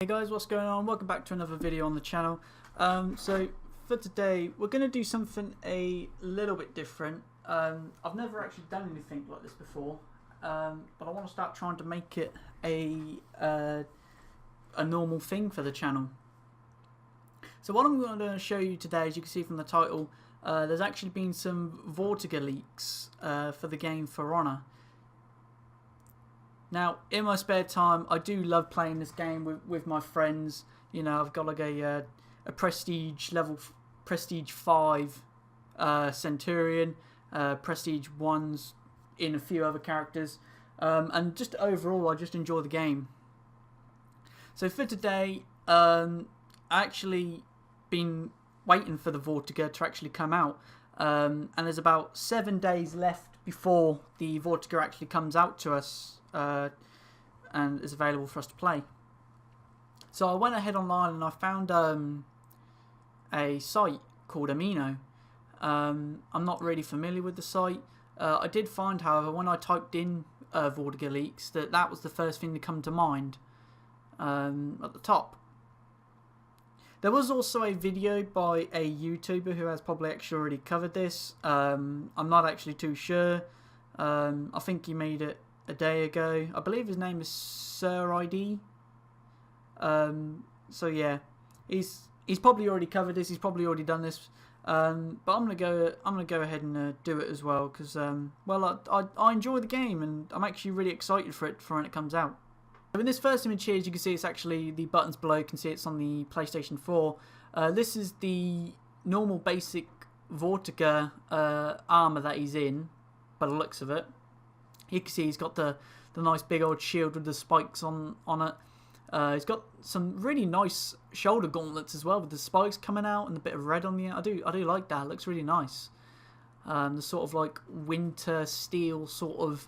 Hey guys, what's going on? Welcome back to another video on the channel. So for today we're going to do something a little bit different. I've never actually done anything like this before, but I want to start trying to make it a normal thing for the channel. So what I'm going to show you today, as you can see from the title, there's actually been some Vortiger leaks for the game For Honor. Now, in my spare time, I do love playing this game with my friends. You know, I've got like a prestige 5 Centurion, prestige 1s in a few other characters, and just overall, I just enjoy the game. So for today, I actually been waiting for the Vortiger to actually come out, and there's about 7 days left before the Vortiger actually comes out to us. And is available for us to play. So I went ahead online and I found a site called Amino. I'm not really familiar with the site. I did find, however, when I typed in Vortiger leaks, that was the first thing to come to mind at the top. There was also a video by a YouTuber who has probably actually already covered this. I'm not actually too sure. I think he made it a day ago. I believe his name is Sir ID. So yeah, he's probably already covered this. He's probably already done this. But I'm gonna go ahead and do it as well because well, I enjoy the game and I'm actually really excited for when it comes out. So in this first image here, as you can see, it's actually the buttons below. You can see it's on the PlayStation 4. This is the normal basic Vortiger armor that he's in, by the looks of it. You can see he's got the nice big old shield with the spikes on it. He's got some really nice shoulder gauntlets as well with the spikes coming out and a bit of red on the end. I do like that. It looks really nice. The sort of like winter steel sort of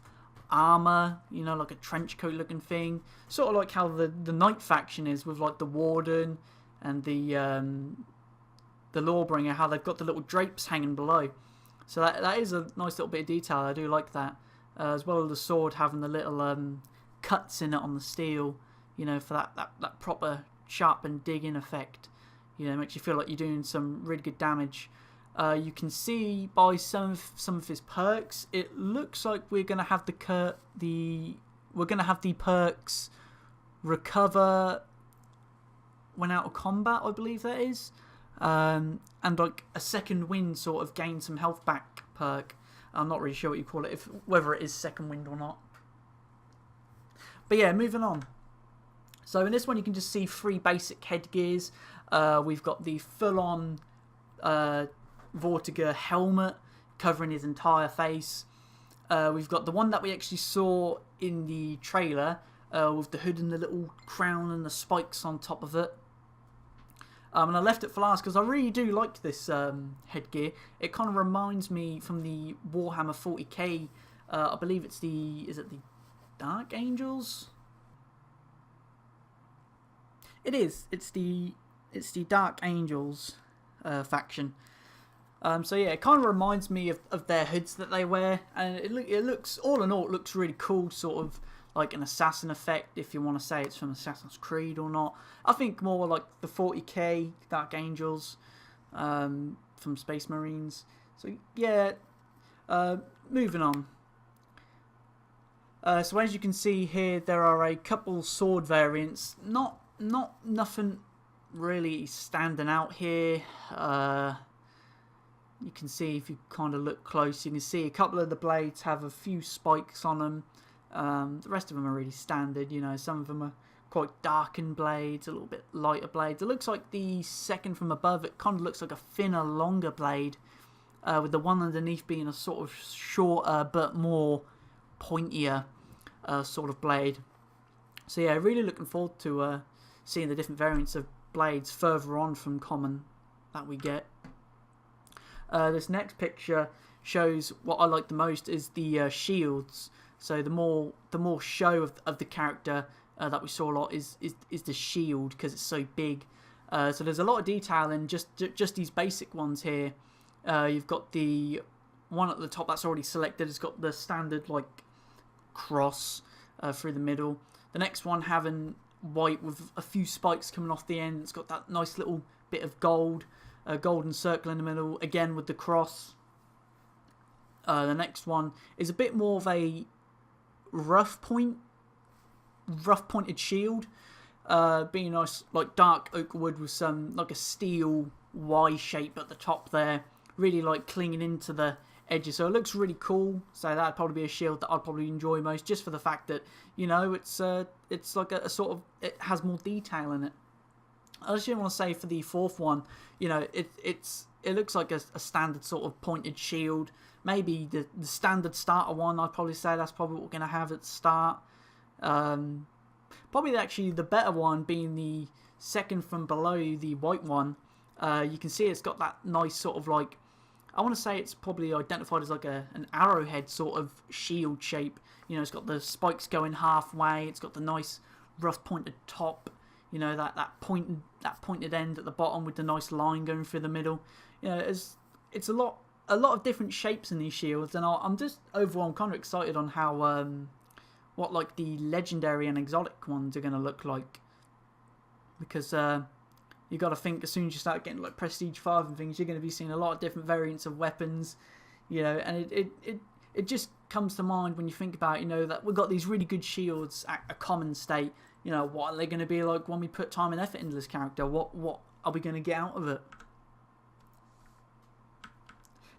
armor, you know, like a trench coat looking thing. Sort of like how the Knight faction is with like the Warden and the Lawbringer, how they've got the little drapes hanging below. So that is a nice little bit of detail. I do like that. As well as the sword having the little cuts in it on the steel, you know, for that proper sharp and digging effect. You know, makes you feel like you're doing some really good damage. You can see by some of his perks, it looks like we're gonna have the perks recover when out of combat, I believe that is, and like a second wind sort of gain some health back perk. I'm not really sure what you call it, whether it is second wind or not. But yeah, moving on. So in this one, you can just see 3 basic headgears. We've got the full-on Vortiger helmet covering his entire face. We've got the one that we actually saw in the trailer with the hood and the little crown and the spikes on top of it. And I left it for last because I really do like this headgear. It kind of reminds me from the Warhammer 40k. I believe it's is it the Dark Angels? It is. It's the Dark Angels faction. So yeah, it kind of reminds me of their hoods that they wear, and it looks, all in all, it looks really cool, sort of like an assassin effect, if you want to say it's from Assassin's Creed or not. I think more like the 40k Dark Angels from Space Marines. So yeah, moving on. So as you can see here, there are a couple sword variants. Nothing really standing out here. You can see, if you kind of look close, you can see a couple of the blades have a few spikes on them. The rest of them are really standard, you know. Some of them are quite darkened blades, a little bit lighter blades. It looks like the second from above, it kind of looks like a thinner, longer blade, with the one underneath being a sort of shorter but more pointier sort of blade. So yeah, really looking forward to seeing the different variants of blades further on from common that we get. This next picture shows what I like the most is the shields. So the more show of the character that we saw a lot is the shield, because it's so big. So there's a lot of detail in just these basic ones here. You've got the one at the top that's already selected. It's got the standard like cross through the middle. The next one having white with a few spikes coming off the end. It's got that nice little bit of gold, a golden circle in the middle, again with the cross. The next one is a bit more of a rough pointed shield, being nice like dark oak wood with some like a steel Y shape at the top there, really like clinging into the edges, so it looks really cool. So that'd probably be a shield that I'd probably enjoy most, just for the fact that, you know, it's like a sort of, it has more detail in it. I just want to say for the fourth one, you know, it looks like a standard sort of pointed shield. Maybe the standard starter one, I'd probably say that's probably what we're going to have at the start. Probably actually the better one being the second from below, the white one. You can see it's got that nice sort of like, I want to say it's probably identified as like an arrowhead sort of shield shape. You know, it's got the spikes going halfway. It's got the nice rough pointed top. You know, that pointed end at the bottom with the nice line going through the middle. You know, it's a lot of different shapes in these shields, and I'm just overall kind of excited on how what like the legendary and exotic ones are going to look like, because you got to think as soon as you start getting like Prestige 5 and things, you're going to be seeing a lot of different variants of weapons, you know, and it just comes to mind when you think about, you know, that we've got these really good shields at a common state. You know, what are they going to be like when we put time and effort into this character? What are we going to get out of it?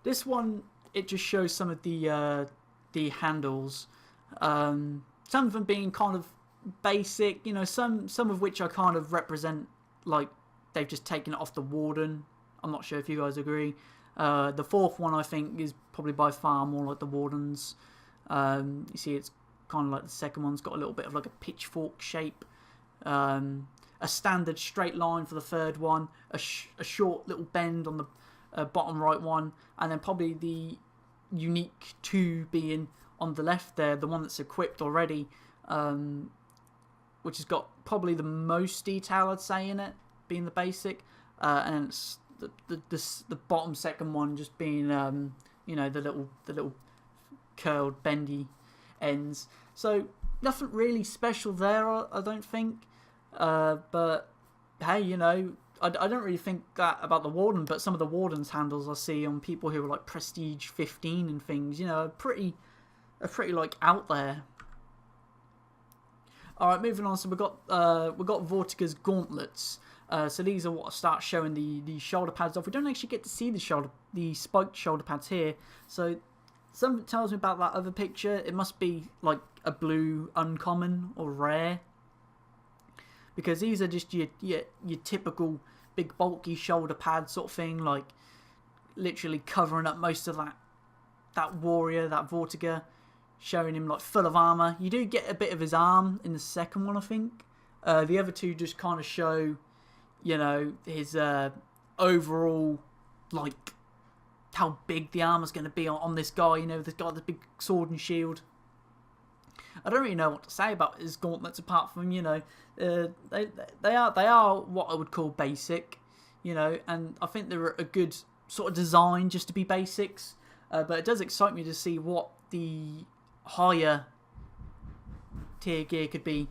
This one, it just shows some of the handles, some of them being kind of basic, you know, some of which I kind of represent like they've just taken it off the Warden. I'm not sure if you guys agree. The fourth one, I think, is probably by far more like the Warden's. You see, it's kind of like the second one's got a little bit of like a pitchfork shape. A standard straight line for the third one. A short little bend on the bottom right one. And then probably the unique 2 being on the left there, the one that's equipped already, which has got probably the most detail, I'd say, in it, being the basic, and it's the bottom second one just being you know, the little curled bendy ends. So nothing really special there, I don't think, but hey, you know, I don't really think that about the Warden, but some of the Warden's handles I see on people who are like Prestige 15 and things, you know, are pretty like out there. Alright, moving on. So we've got Vortiger's gauntlets. So these are what I start showing the shoulder pads off. We don't actually get to see the spiked shoulder pads here. So something tells me about that other picture. It must be like a blue uncommon or rare, because these are just your typical big bulky shoulder pad sort of thing, like literally covering up most of that warrior, that Vortiger, showing him like full of armor. You do get a bit of his arm in the second one, I think. The other two just kind of show, you know, his overall, like, how big the armor's going to be on this guy. You know, this guy with the big sword and shield. I don't really know what to say about his gauntlets apart from, you know, they are what I would call basic, you know, and I think they're a good sort of design just to be basics. But it does excite me to see what the higher tier gear could be.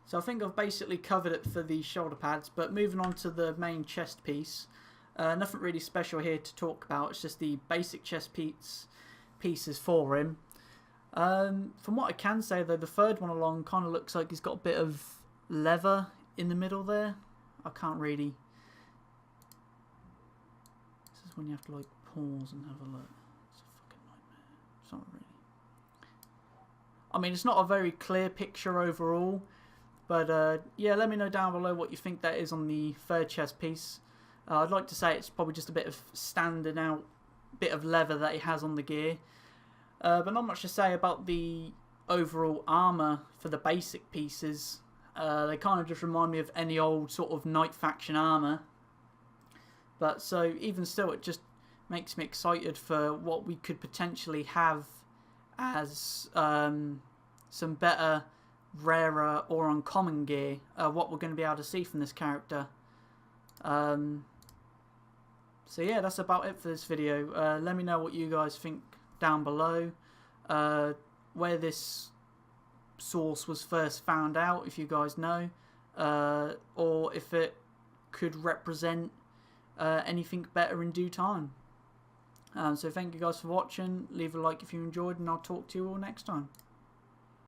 So I think I've basically covered it for the shoulder pads, but moving on to the main chest piece. Nothing really special here to talk about, it's just the basic chest pieces for him. From what I can say though, the third one along kind of looks like he's got a bit of leather in the middle there. I can't really... This is when you have to like pause and have a look. It's a fucking nightmare. It's not really... I mean, it's not a very clear picture overall, but yeah, let me know down below what you think that is on the third chest piece. I'd like to say it's probably just a bit of standing out bit of leather that he has on the gear. But not much to say about the overall armour for the basic pieces. They kind of just remind me of any old sort of Knight faction armour. But so even still, it just makes me excited for what we could potentially have as some better, rarer or uncommon gear. What we're going to be able to see from this character. So yeah, that's about it for this video. Let me know what you guys think down below, where this source was first found out, if you guys know, or if it could represent anything better in due time. So thank you guys for watching. Leave a like if you enjoyed, and I'll talk to you all next time.